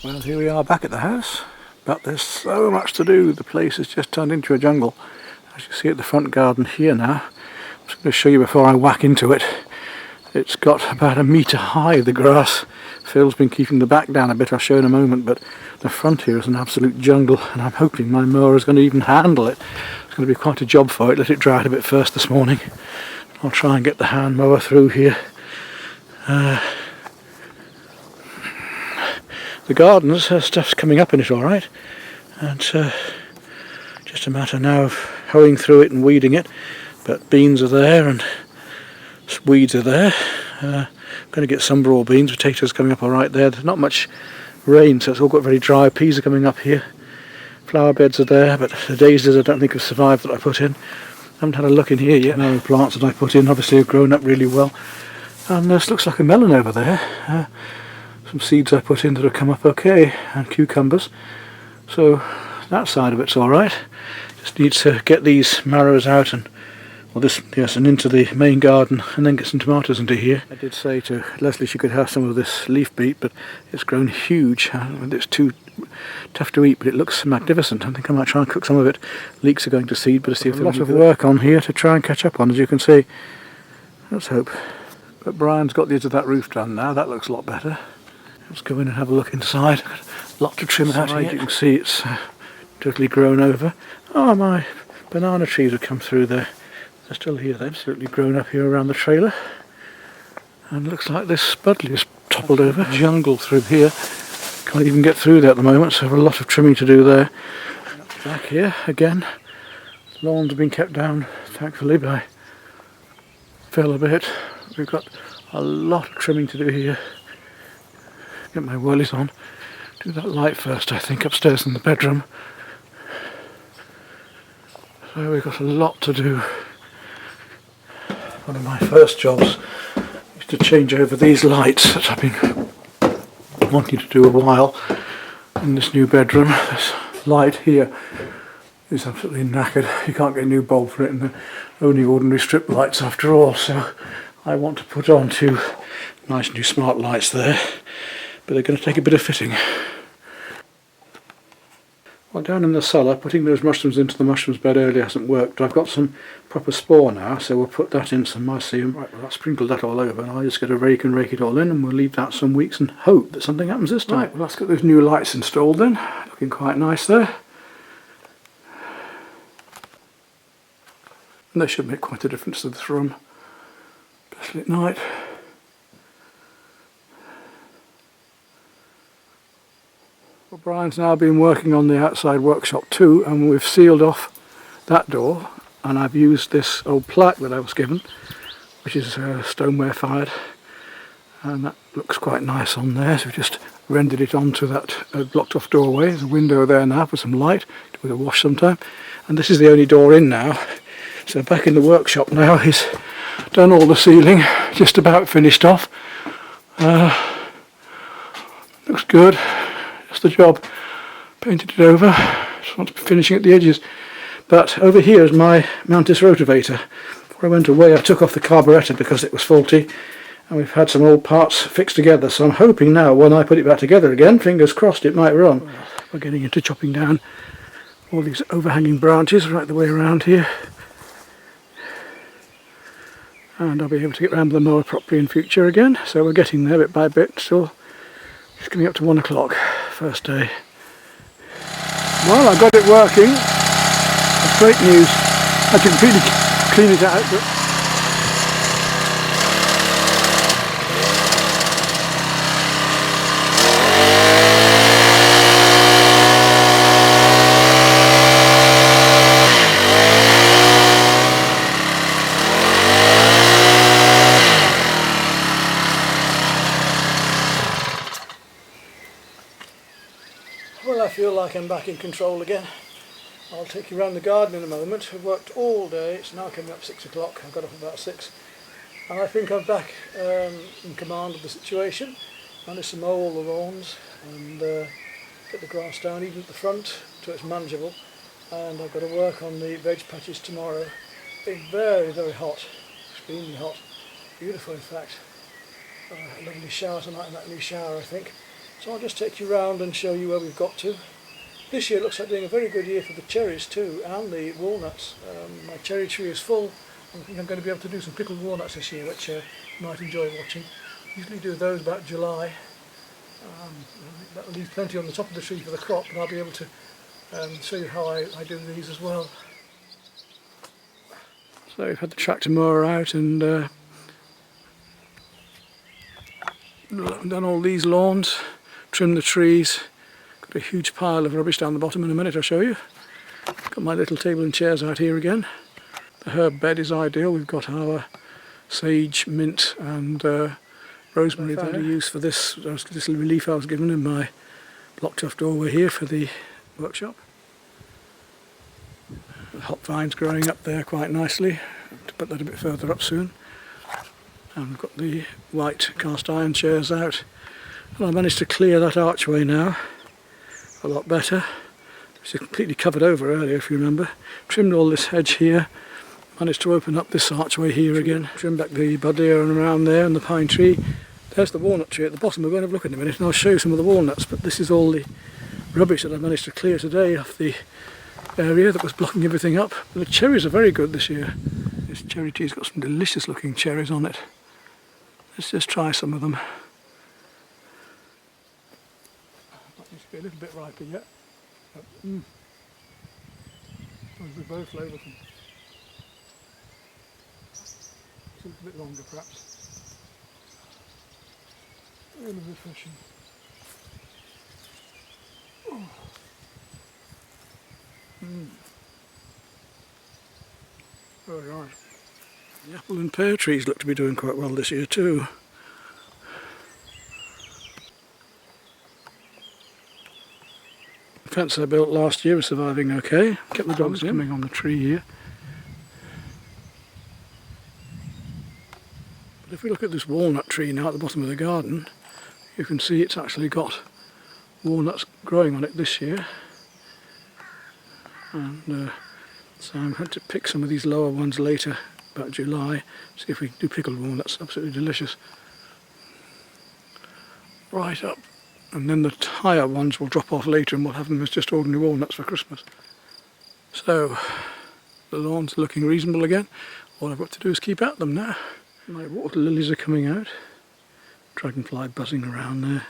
Well, here we are back at the house, but there's so much to do. The place has just turned into a jungle. As you see at the front garden here now, I'm just going to show you before I whack into it. It's got about 1 metre high, the grass. Phil's been keeping the back down a bit, I'll show in a moment, but the front here is an absolute jungle, and I'm hoping my mower is going to even handle it. It's going to be quite a job for it. Let it dry out a bit first this morning. I'll try and get the hand mower through here. The garden's stuff's coming up in it alright, and just a matter now of hoeing through it and weeding it. But beans are there and weeds are there. I'm going to get some raw beans, potatoes coming up alright there. There's not much rain, so it's all got very dry. Peas are coming up here. Flower beds are there, but the daisies I don't think have survived that I put in. I haven't had a look in here yet. No plants that I put in obviously have grown up really well. And this looks like a melon over there. Some seeds I put in that have come up okay, and cucumbers. So that side of it's alright. Just need to get these marrows out and and into the main garden, and then get some tomatoes into here. I did say to Leslie she could have some of this leaf beet, but it's grown huge. It's too tough to eat, but it looks magnificent. I think I might try and cook some of it. Leeks are going to seed, but I see a lot of work on here to try and catch up on, as you can see. Let's hope. But Brian's got the edge of that roof done now. That looks a lot better. Let's go in and have a look inside. A lot to trim out here. You can see it's totally grown over. Oh, my banana trees have come through there. They're still here. They've absolutely grown up here around the trailer. And looks like this spudley has toppled over. Jungle through here. Can't even get through there at the moment, so I have a lot of trimming to do there. Back here again. Lawns have been kept down, thankfully, by Phil a bit. We've got a lot of trimming to do here. Get my whirlies on. Do that light first, I think, upstairs in the bedroom. So we've got a lot to do. One of my first jobs is to change over these lights that I've been wanting to do a while in this new bedroom. This light here is absolutely knackered. You can't get a new bulb for it, and they're only ordinary strip lights after all. So I want to put on 2 nice new smart lights there. But they're going to take a bit of fitting. Well, down in the cellar, putting those mushrooms into the mushrooms bed earlier hasn't worked. I've got some proper spore now, so we'll put that in some mycelium. Right, well, I've sprinkled that all over, and I'll just get a rake and rake it all in, and we'll leave that some weeks and hope that something happens this time. Right, well, let's get those new lights installed then. Looking quite nice there. And they should make quite a difference to this room, especially at night. Well, Brian's now been working on the outside workshop too, and we've sealed off that door, and I've used this old plaque that I was given, which is stoneware fired, and that looks quite nice on there. So we've just rendered it onto that blocked off doorway. There's a window there now for some light, with a wash sometime, and this is the only door in now. So back in the workshop now, he's done all the ceiling, just about finished off. Looks good. The job, painted it over. Just want to be finishing at the edges. But over here is my Mantis rotavator. Before I went away, I took off the carburettor because it was faulty, and we've had some old parts fixed together. So I'm hoping now, when I put it back together again, fingers crossed, it might run. Well, we're getting into chopping down all these overhanging branches right the way around here, and I'll be able to get round the mower properly in future again. So we're getting there bit by bit. Still, it's coming up to 1 o'clock. First day. Well, I got it working. That's great news. I can really clean it out, but well, I feel like I'm back in control again. I'll take you around the garden in a moment. I've worked all day. It's now coming up 6 o'clock. I got up about 6. And I think I'm back in command of the situation. Managed to mow all the lawns and get the grass down even at the front so it's manageable. And I've got to work on the veg patches tomorrow. It's very, very hot. Extremely hot. Beautiful, in fact. A lovely shower tonight in that new shower, I think. So I'll just take you round and show you where we've got to. This year looks like doing a very good year for the cherries too, and the walnuts. My cherry tree is full. I think I'm going to be able to do some pickled walnuts this year, which you might enjoy watching. Usually do those about July. That'll leave plenty on the top of the tree for the crop, but I'll be able to show you how I do these as well. So we've had the tractor mower out and done all these lawns, trimmed the trees. Got a huge pile of rubbish down the bottom. In a minute I'll show you. Got my little table and chairs out here again. The herb bed is ideal. We've got our sage, mint and rosemary there. I found a use for this little relief I was given in my blocked off doorway here for the workshop. The hop vines growing up there quite nicely. To put that a bit further up soon. And we've got the white cast iron chairs out. And I managed to clear that archway now a lot better. It was completely covered over earlier, if you remember. Trimmed all this hedge here. Managed to open up this archway here again. Trim back the buddleia and around there and the pine tree. There's the walnut tree at the bottom. We're going to have a look in a minute and I'll show you some of the walnuts. But this is all the rubbish that I managed to clear today off the area that was blocking everything up. But the cherries are very good this year. This cherry tree's got some delicious looking cherries on it. Let's just try some of them. That needs to be a little bit riper yet. But, we both flavour them. A little bit longer perhaps. Really refreshing. Oh. Very nice. The apple and pear trees look to be doing quite well this year too. The fence I built last year is surviving okay. Kept the dogs coming on the tree here. But if we look at this walnut tree now at the bottom of the garden, you can see it's actually got walnuts growing on it this year. And so I'm going to pick some of these lower ones later, about July, see if we can do pickled walnuts. Absolutely delicious. Right up. And then the higher ones will drop off later and we'll have them as just ordinary walnuts for Christmas. So, the lawn's looking reasonable again. All I've got to do is keep at them now. My water lilies are coming out. Dragonfly buzzing around there.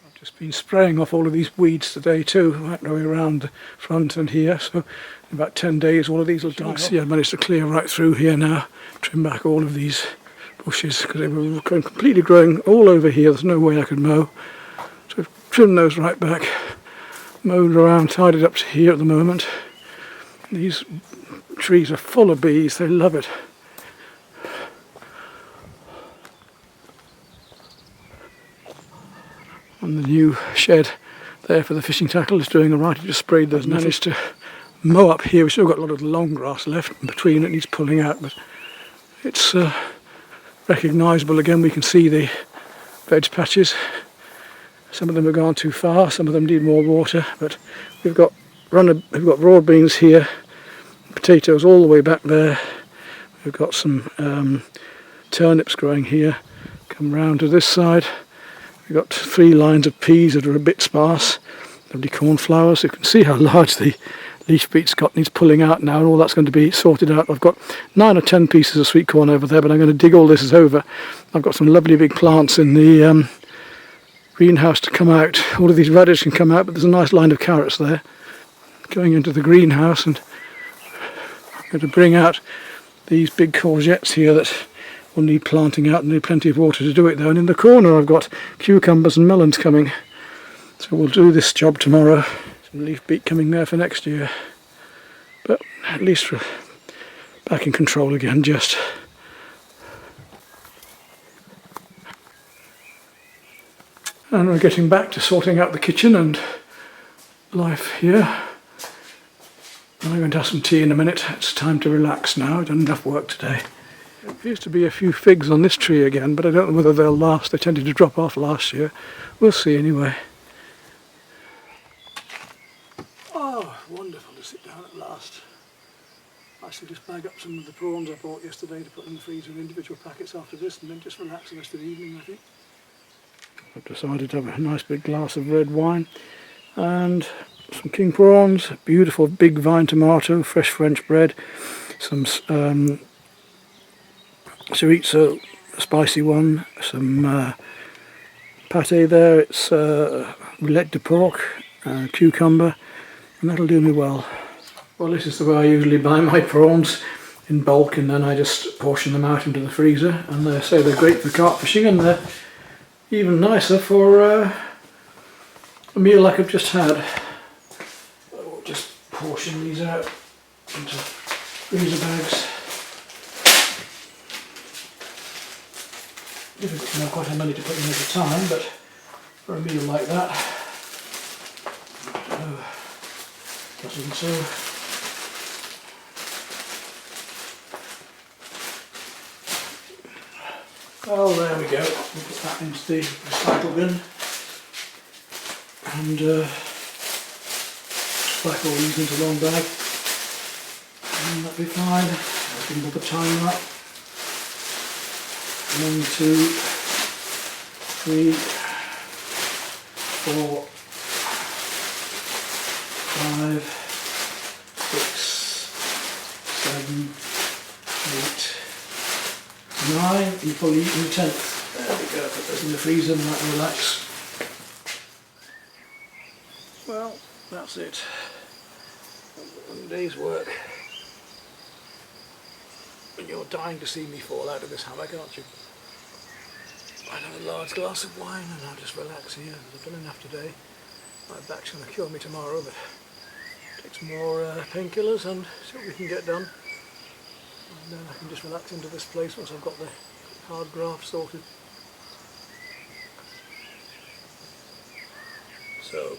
I've just been spraying off all of these weeds today too, right the way around the front and here. So in about 10 days all of these will die. See, I managed to clear right through here now, trim back all of these bushes because they were completely growing all over here. There's no way I could mow. So I've trimmed those right back, mowed around, tidied up to here at the moment. These trees are full of bees, they love it. And the new shed there for the fishing tackle is doing alright. I just sprayed those. Managed to mow up here. We've still got a lot of the long grass left in between. It needs pulling out, but it's recognisable again. We can see the veg patches. Some of them have gone too far. Some of them need more water. But we've got broad beans here, potatoes all the way back there. We've got some turnips growing here. Come round to this side. We've got 3 lines of peas that are a bit sparse. Lovely cornflowers. You can see how large the leaf beet's got, needs pulling out now, and all that's going to be sorted out. I've got 9 or 10 pieces of sweet corn over there, but I'm going to dig all this over. I've got some lovely big plants in the greenhouse to come out. All of these radish can come out, but there's a nice line of carrots there going into the greenhouse, and I'm going to bring out these big courgettes here that will need planting out and need plenty of water to do it though. And in the corner I've got cucumbers and melons coming, so we'll do this job tomorrow. Some leaf beet coming there for next year, but at least we're back in control again. Just and we're getting back to sorting out the kitchen and life here. I'm going to have some tea in a minute. It's time to relax now. I've done enough work today. There appears to be a few figs on this tree again, but I don't know whether they'll last. They tended to drop off last year. We'll see anyway. Oh, wonderful to sit down at last. I actually just bag up some of the prawns I bought yesterday to put in the freezer in individual packets after this, and then just relax the rest of the evening, I think. I've decided to have a nice big glass of red wine and some king prawns, beautiful big vine tomato, fresh French bread, some chorizo, a spicy one, some pate there, it's roulette de pork, cucumber, and that'll do me well. Well, this is the way I usually buy my prawns, in bulk, and then I just portion them out into the freezer, and they say they're great for carp fishing, and they're even nicer for a meal like I've just had. I'll just portion these out into freezer bags. Difficult to know quite how many to put in at a time, but for a meal like that, doesn't so. Oh, there we go. We'll put that into the recycle bin, and pack all these into one bag, and that'll be fine. I can put the timer up. 1, 2, 3, 4, 5, 6, 7, 8, 9, and probably eating the 10th. There we go, put those in the freezer and that will relax. Well, that's it. One day's work. And you're dying to see me fall out of this hammock, aren't you? I'll have a large glass of wine and I'll just relax here. I've done enough today. My back's going to kill me tomorrow, but take some more painkillers and see what we can get done. And then I can just relax into this place once I've got the hard graft sorted. So,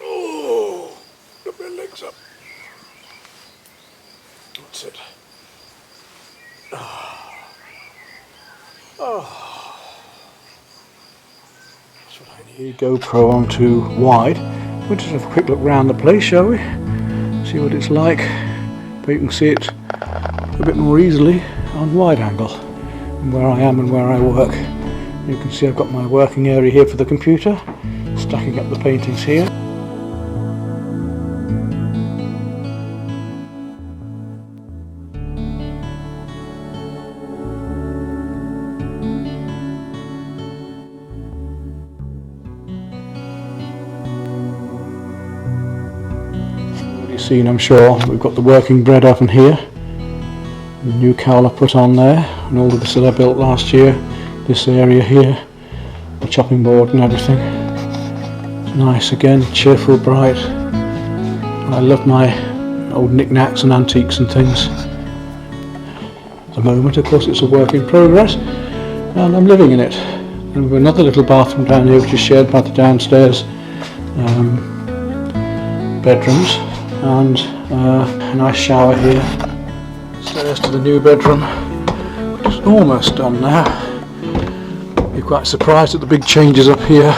oh, get my legs up. That's it. Oh. That's what I need. GoPro on to wide. We'll just have a quick look around the place, shall we? See what it's like. But you can see it a bit more easily on wide angle, and where I am and where I work. You can see I've got my working area here for the computer, stacking up the paintings here. Seen, I'm sure, we've got the working bread oven here, the new cowl I put on there, and all of this that I built last year, this area here, the chopping board and everything. It's nice again, cheerful, bright. I love my old knickknacks and antiques and things. At the moment, of course, it's a work in progress, and I'm living in it. And we've got another little bathroom down here which is shared by the downstairs bedrooms. And a nice shower here. Stairs to the new bedroom, which is almost done now. You're quite surprised at the big changes up here.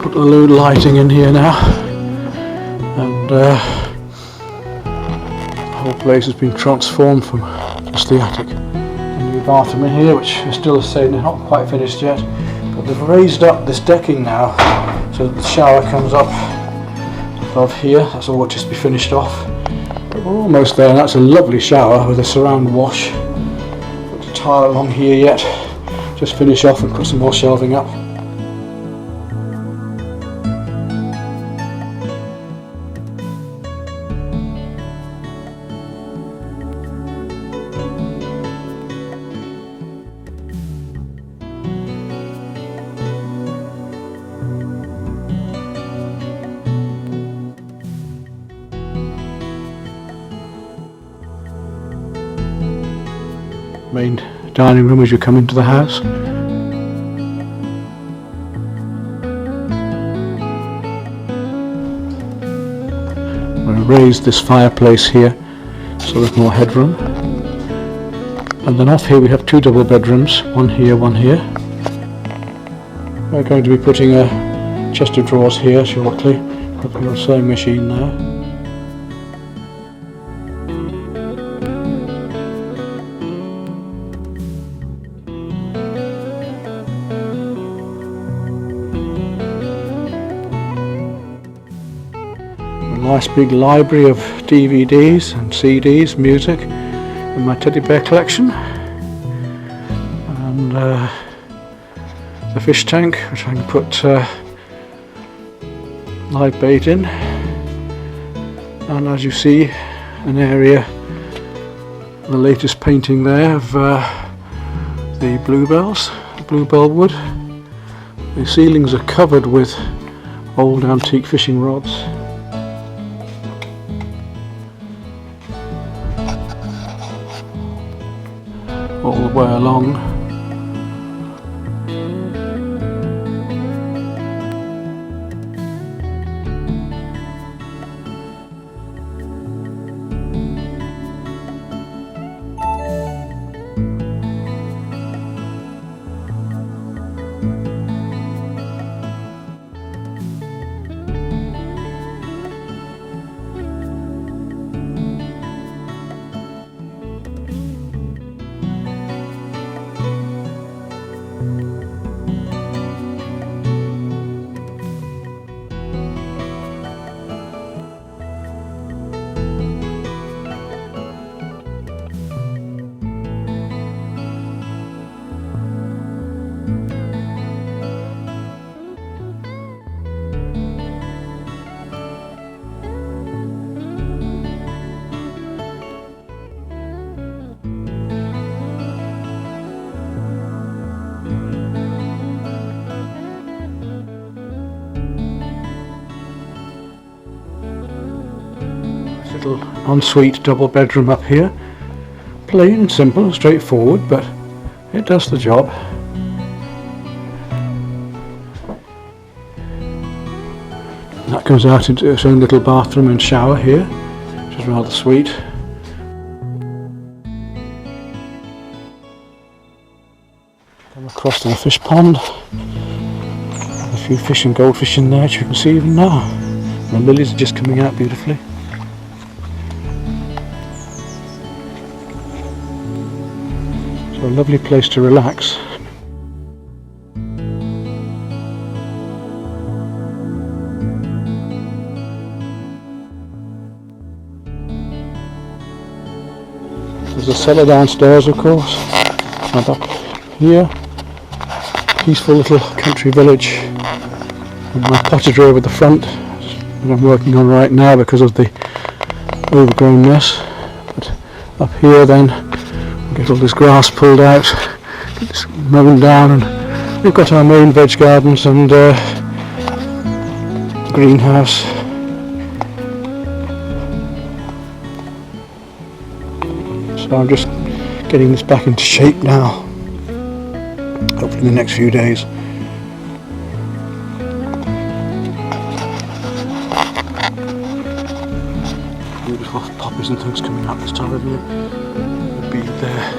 Put a load of lighting in here now, and the whole place has been transformed from just the attic. A new bathroom in here, which is still the same, not quite finished yet, but they've raised up this decking now, so that the shower comes up above here. That's all will just be finished off, but we're almost there, and that's a lovely shower with a surround wash. Put a tile along here yet, just finish off and put some more shelving up. Main dining room as you come into the house. I'm going to raise this fireplace here so there's more headroom. And then off here we have 2 double bedrooms, one here, one here. We're going to be putting a chest of drawers here shortly, Got a little sewing machine there. A nice big library of DVDs and CDs, music in my teddy bear collection. And the fish tank, which I can put live bait in, and as you see, an area, the latest painting there of the bluebells, bluebell wood. The ceilings are covered with old antique fishing rods. All the way along. Little ensuite double bedroom up here, plain and simple, straightforward, but it does the job. And that goes out into its own little bathroom and shower here, which is rather sweet. Come across to the fish pond. A few fish and goldfish in there, which you can see even now. The lilies are just coming out beautifully. A lovely place to relax. There's a cellar downstairs, of course, and up here, peaceful little country village, and my pottage over the front that I'm working on right now because of the overgrownness. But up here then, get all this grass pulled out, get this mown down, and we've got our main veg gardens and greenhouse. So I'm just getting this back into shape now, hopefully in the next few days. Beautiful poppies and things coming out this time of year. Be there.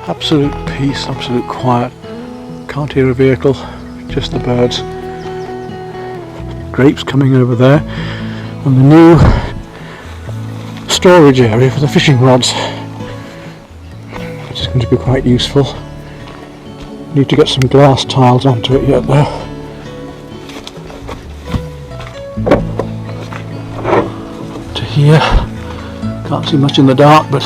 Absolute peace, absolute quiet. Can't hear a vehicle, just the birds. Grapes coming over there, and the new storage area for the fishing rods, which is going to be quite useful. Need to get some glass tiles onto it yet though. Here, can't see much in the dark, but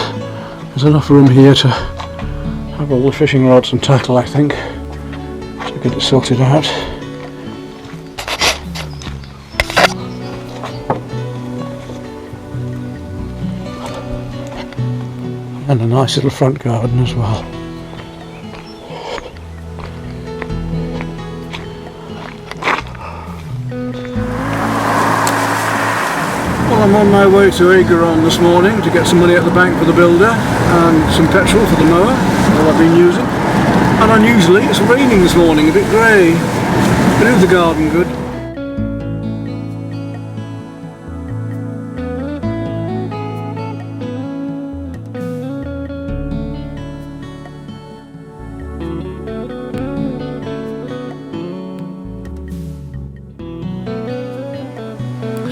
there's enough room here to have all the fishing rods and tackle, I think, to get it sorted out. And a nice little front garden as well. Well, I'm on my way to Ageron this morning to get some money at the bank for the builder and some petrol for the mower that I've been using. And unusually it's raining this morning, a bit grey. But it did the garden good.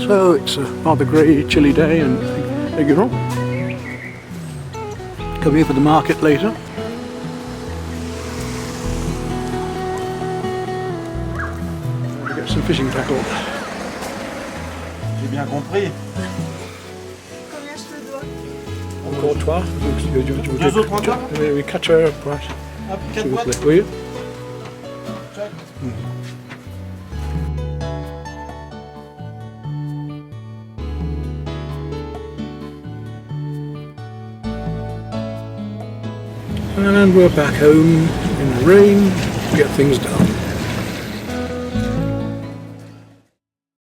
So it's a rather grey, chilly day and Figueron. Come here for the market later. We'll get some fishing tackle. J'ai bien compris. Combien je te dois? Encore toi. Deux autres encore? Oui, 4 heures, right. Ah, S'il 4 vous boîtes. plaît. Oui. Check. And we're back home in the rain to get things done.